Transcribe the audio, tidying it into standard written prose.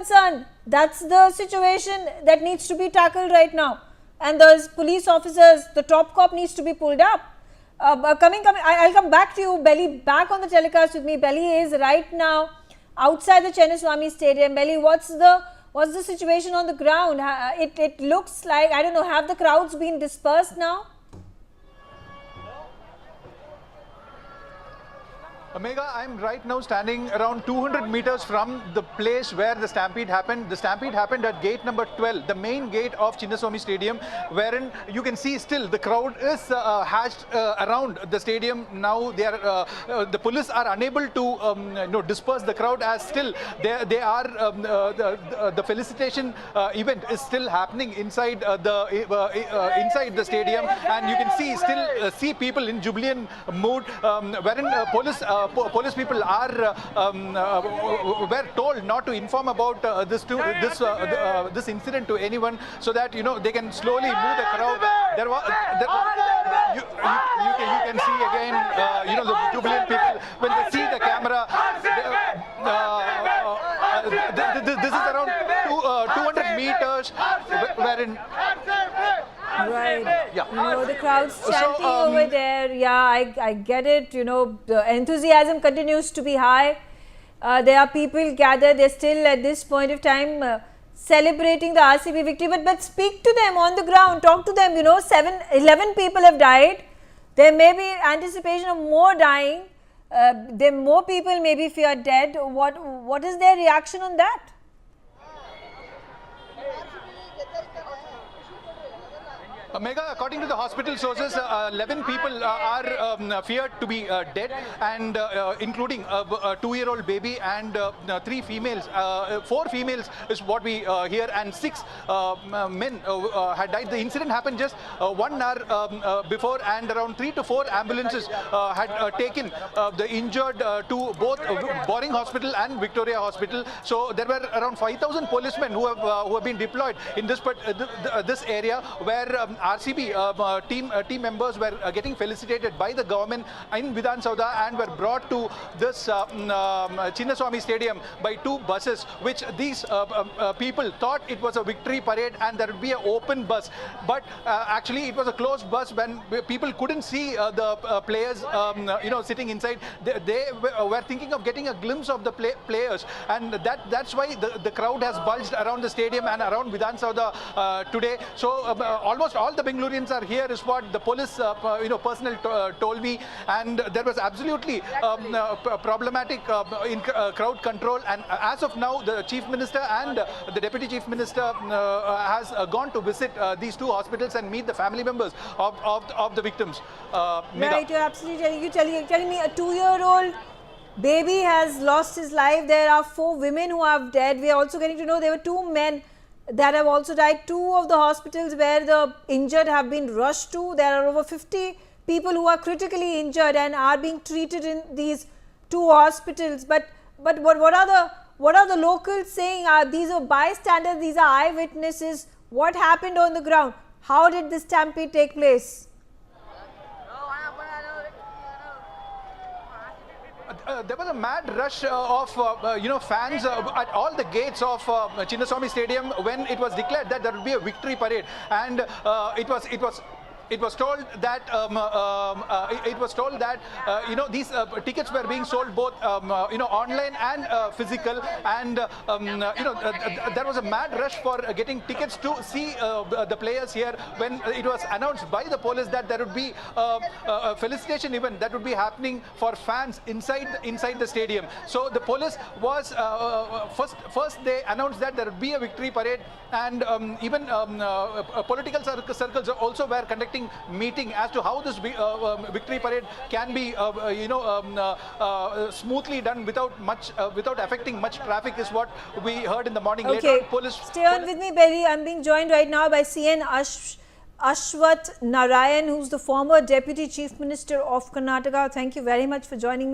concerned. That's the situation that needs to be tackled right now. And those police officers, the top cop needs to be pulled up. I'll come back to you, Belly, back on the telecast with me. Belly is right now outside the Chinnaswamy Stadium. Belly, what's the situation on the ground? It looks like, I don't know, have the crowds been dispersed now? Megha, I'm right now standing around 200 meters from the place where the stampede happened. The stampede happened at gate number 12, the main gate of Chinnaswamy Stadium, wherein you can see still the crowd is hashed around the stadium. Now they are, the police are unable to disperse the crowd, as still they are the felicitation event is still happening inside inside the stadium, and you can see people in jubilant mood, wherein police people are were told not to inform about this incident to anyone, so that they can slowly move the crowd. You can see again the jubilant people when they see the camera. This is around 200 meters, wherein. Right. Yeah. The crowd's chanting over there. Yeah, I get it. The enthusiasm continues to be high. There are people gathered. They're still at this point of time celebrating the RCB victory. But speak to them on the ground. Talk to them. 11 people have died. There may be anticipation of more dying. More people may be feared dead. What is their reaction on that? Megha, according to the hospital sources, 11 people are feared to be dead, and including a 2-year-old baby and 3 females. 4 females is what we hear, and 6 men had died. The incident happened just 1 hour before, and around 3 to 4 ambulances had taken the injured to both Boring Hospital and Victoria Hospital. So there were around 5,000 policemen who have been deployed in this area, where RCB team members were getting felicitated by the government in Vidhan Soudha, and were brought to this Chinnaswamy Stadium by 2 buses, which these people thought it was a victory parade and there would be an open bus. But actually it was a closed bus, when people couldn't see the players sitting inside. They were thinking of getting a glimpse of the players, and that's why the crowd has bulged around the stadium and around Vidhan Soudha today. So almost all the Bengaloreans are here, is what the police personnel told me, and there was absolutely problematic in crowd control. And as of now, the Chief Minister and the Deputy Chief Minister has gone to visit these 2 hospitals and meet the family members of the victims. Right, you're absolutely telling me a 2-year-old baby has lost his life. There are 4 women who are dead. We are also getting to know there were 2 men that have also died. 2 of the hospitals where the injured have been rushed to. There are over 50 people who are critically injured and are being treated in these 2 hospitals. But what are the locals saying? These are bystanders, these are eyewitnesses. What happened on the ground? How did this stampede take place? There was a mad rush of fans at all the gates of Chinnaswamy Stadium when it was declared that there would be a victory parade, and it was told that these tickets were being sold both online and physical, and there was a mad rush for getting tickets to see the players here, when it was announced by the police that there would be a felicitation event that would be happening for fans inside the stadium. So the police was first they announced that there would be a victory parade, and even political circles also were conducting meeting as to how this victory parade can be smoothly done without affecting much traffic, is what we heard in the morning. Okay, stay on with me, Belly. I'm being joined right now by CN Ashwath Narayan, who's the former Deputy Chief Minister of Karnataka. Thank you very much for joining me.